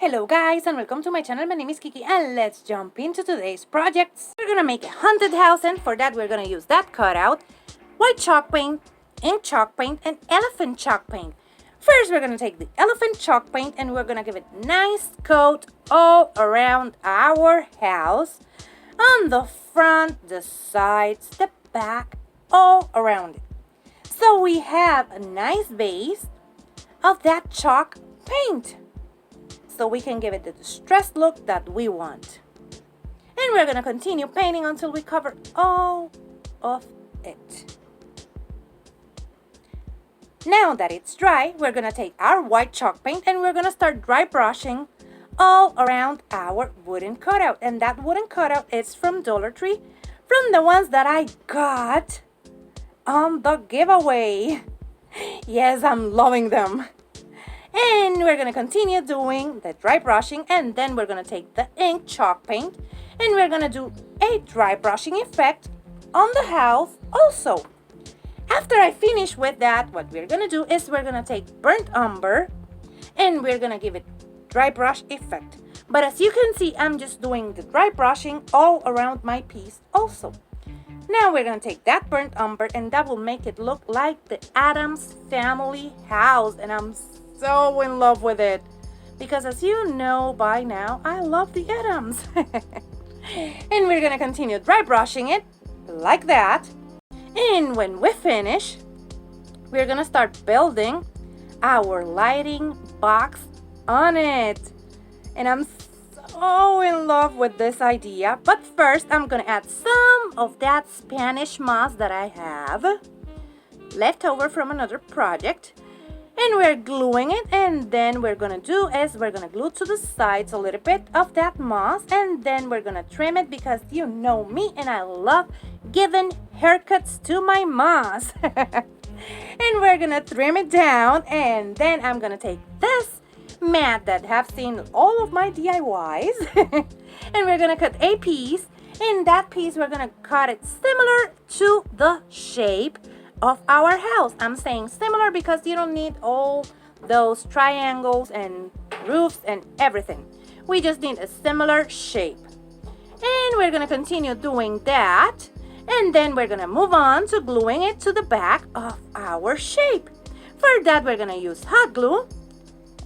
Hello guys and welcome to my channel. My name is Kiki and let's jump into today's projects. We're gonna make a haunted house, and for that we're gonna use that cutout, white chalk paint, ink chalk paint, and elephant chalk paint. First we're gonna take the elephant chalk paint and we're gonna give it a nice coat all around our house. On the front, the sides, the back, all around it. So we have a nice base of that chalk paint, so we can give it the distressed look that we want. And we're gonna continue painting until we cover all of it. Now that it's dry, we're gonna take our white chalk paint and we're gonna start dry brushing all around our wooden cutout. And that wooden cutout is from Dollar Tree, from the ones that I got on the giveaway. Yes, I'm loving them. And we're going to continue doing the dry brushing, and then we're going to take the ink chalk paint and we're going to do a dry brushing effect on the house also. After I finish with that, what we're going to do is we're going to take burnt umber and we're going to give it dry brush effect. But as you can see, I'm just doing the dry brushing all around my piece also. Now we're going to take that burnt umber and that will make it look like the Addams family house, and I'm so in love with it because, as you know by now, I love the Addams. And we're gonna continue dry brushing it like that, and when we finish we're gonna start building our lighting box on it. And I'm so in love with this idea, but first I'm gonna add some of that Spanish moss that I have left over from another project. And we're gluing it, and then we're gonna do is we're gonna glue to the sides a little bit of that moss, and then we're gonna trim it because you know me and I love giving haircuts to my moss. And we're gonna trim it down, and then I'm gonna take this mat that have seen all of my DIYs and we're gonna cut a piece. In that piece we're gonna cut it similar to the shape of our house. I'm saying similar because you don't need all those triangles and roofs and everything. We just need a similar shape. And we're gonna continue doing that, and then we're gonna move on to gluing it to the back of our shape. For that we're gonna use hot glue,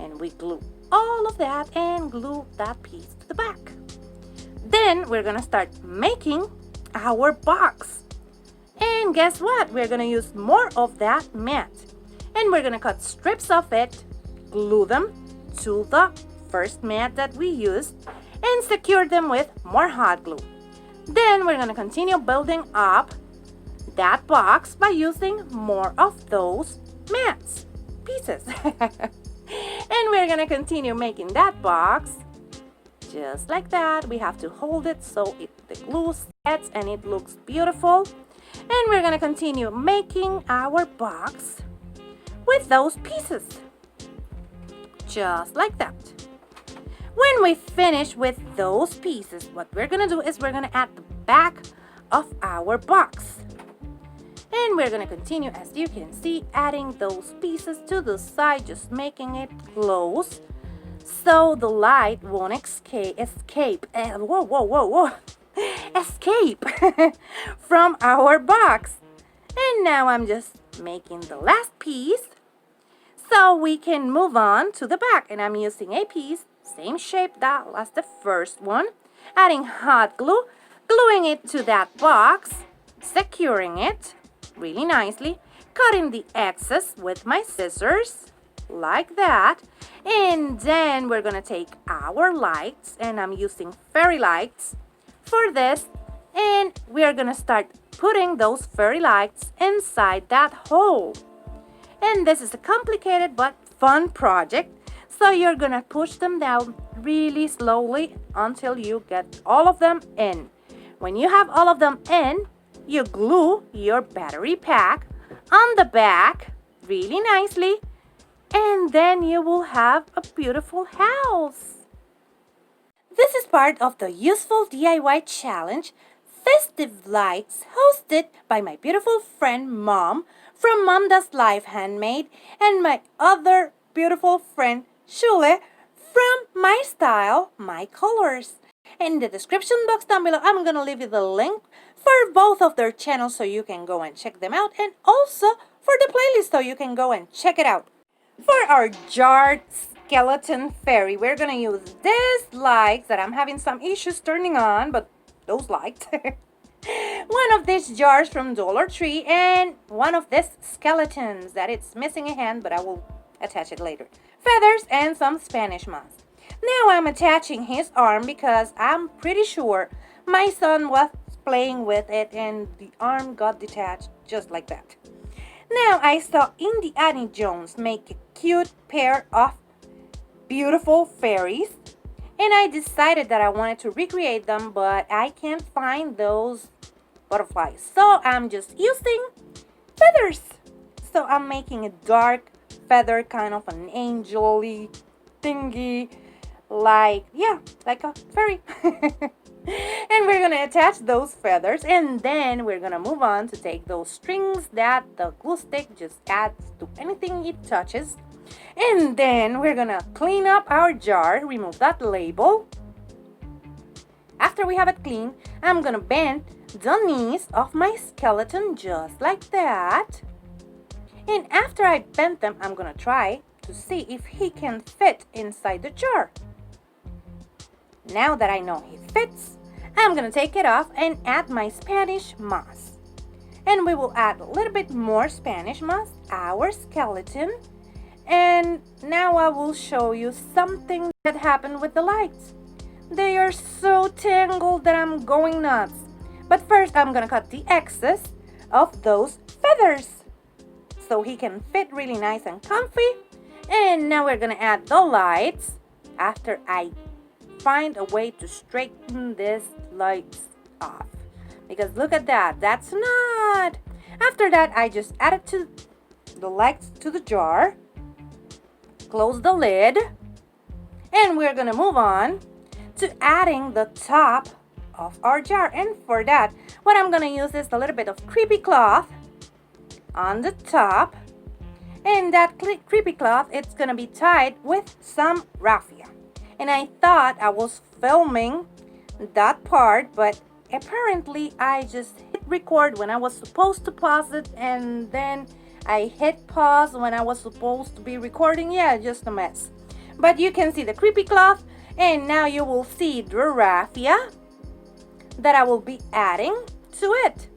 and we glue all of that and glue that piece to the back. Then we're gonna start making our box. And guess what? We're gonna use more of that mat, and we're gonna cut strips of it, glue them to the first mat that we used, and secure them with more hot glue. Then we're gonna continue building up that box by using more of those mats pieces. And we're gonna continue making that box just like that. We have to hold it so the glue sets and it looks beautiful. And we're gonna continue making our box with those pieces, just like that. When we finish with those pieces, what we're gonna do is we're gonna add the back of our box. And we're gonna continue, as you can see, adding those pieces to the side, just making it close so the light won't escape from our box. And now I'm just making the last piece so we can move on to the back, and I'm using a piece same shape that was the first one, adding hot glue, gluing it to that box, securing it really nicely, cutting the excess with my scissors like that. And then we're gonna take our lights, and I'm using fairy lights for this, and we are gonna start putting those fairy lights inside that hole. And this is a complicated but fun project, so you're gonna push them down really slowly until you get all of them in. When you have all of them in, you glue your battery pack on the back really nicely, and then you will have a beautiful house. This is part of the Useful DIY Challenge Festive Lights, hosted by my beautiful friend Mom from MomDas Handmade and my other beautiful friend Sule from MystyleMycolours. In the description box down below, I'm going to leave you the link for both of their channels so you can go and check them out, and also for the playlist so you can go and check it out. For our jarred skeleton fairy, we're going to use these lights that I'm having some issues turning on, but those lights. One of these jars from Dollar Tree, and one of these skeletons that it's missing a hand, but I will attach it later. Feathers and some Spanish moss. Now I'm attaching his arm because I'm pretty sure my son was playing with it and the arm got detached just like that. Now I saw Indiana Jones make a cute pair of beautiful fairies, and I decided that I wanted to recreate them, but I can't find those butterflies, so I'm just using feathers. So I'm making a dark feather, kind of an angel-y thingy, like a fairy. And we're gonna attach those feathers, and then we're gonna move on to take those strings that the glue stick just adds to anything it touches, and then we're gonna clean up our jar, remove that label. After we have it clean, I'm gonna bend the knees of my skeleton just like that. And after I bend them, I'm gonna try to see if he can fit inside the jar. Now that I know he fits, I'm gonna take it off and add my Spanish moss. And we will add a little bit more Spanish moss, our skeleton. And now I will show you something that happened with the lights. They are so tangled that I'm going nuts. But first, I'm gonna cut the excess of those feathers so he can fit really nice and comfy. And now we're gonna add the lights after I find a way to straighten these lights off. Because look at that, that's not. After that, I just added to the lights to the jar, close the lid, and we're gonna move on to adding the top of our jar. And for that, what I'm gonna use is a little bit of creepy cloth on the top, and that creepy cloth, it's gonna be tied with some raffia. And I thought I was filming that part, but apparently I just hit record when I was supposed to pause it, and then I hit pause when I was supposed to be recording. Yeah, just a mess. But you can see the creepy cloth, and now you will see the raffia that I will be adding to it.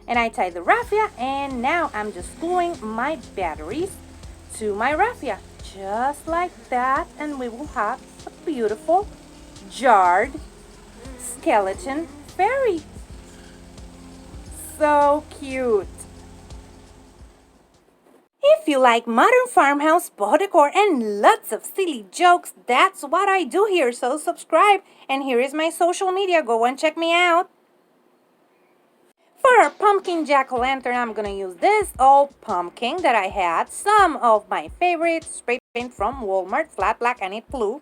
And I tie the raffia, and now I'm just gluing my batteries to my raffia, just like that, and we will have a beautiful jarred skeleton fairy. So cute. If you like modern farmhouse, boho decor, and lots of silly jokes, that's what I do here, so subscribe. And here is my social media, go and check me out. For our pumpkin jack-o'-lantern, I'm gonna use this old pumpkin that I had, some of my favorite spray paint from Walmart, flat black, and it flew.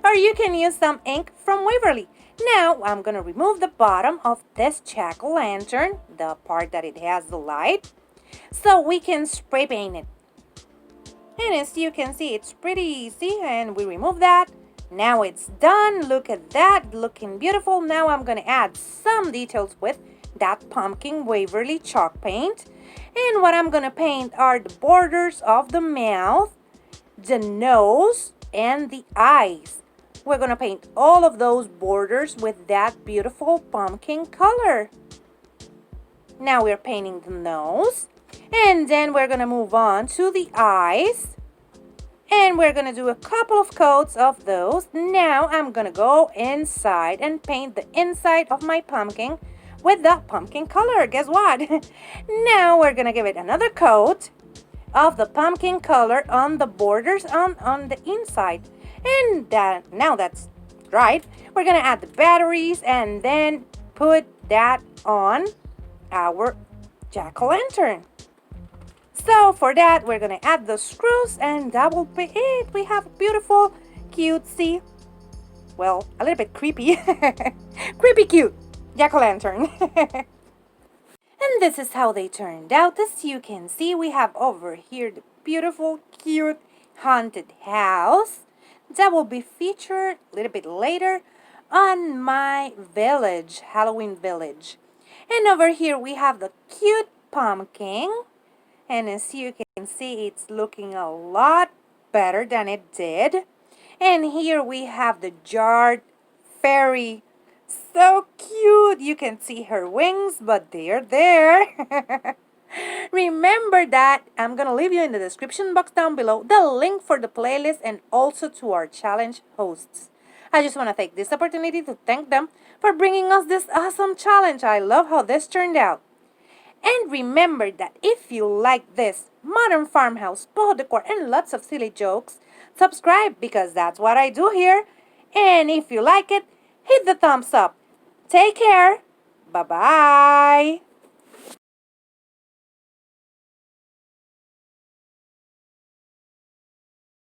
Or you can use some ink from Waverly. Now I'm gonna remove the bottom of this jack-o'-lantern, the part that it has the light, so we can spray paint it. And as you can see, it's pretty easy, and we remove that. Now it's done. Look at that, looking beautiful. Now I'm gonna add some details with that pumpkin Waverly chalk paint, and what I'm gonna paint are the borders of the mouth, the nose, and the eyes. We're gonna paint all of those borders with that beautiful pumpkin color. Now we're painting the nose, and then we're gonna move on to the eyes, and we're gonna do a couple of coats of those. Now I'm gonna go inside and paint the inside of my pumpkin with the pumpkin color. Guess what? Now we're gonna give it another coat of the pumpkin color on the borders on the inside. And now that's dried, we're gonna add the batteries and then put that on our jack-o'-lantern. So for that, we're gonna add the screws, and that will be it. We have a beautiful, cutesy, well, a little bit creepy, creepy cute jack-o'-lantern. And this is how they turned out. As you can see, we have over here the beautiful, cute, haunted house that will be featured a little bit later on my village, Halloween village. And over here we have the cute pumpkin. And as you can see, it's looking a lot better than it did. And here we have the jarred fairy. So cute! You can see her wings, but they're there. Remember that I'm going to leave you in the description box down below the link for the playlist and also to our challenge hosts. I just want to take this opportunity to thank them for bringing us this awesome challenge. I love how this turned out. And remember that if you like this modern farmhouse, boho decor, and lots of silly jokes, subscribe because that's what I do here. And if you like it, hit the thumbs up. Take care. Bye-bye.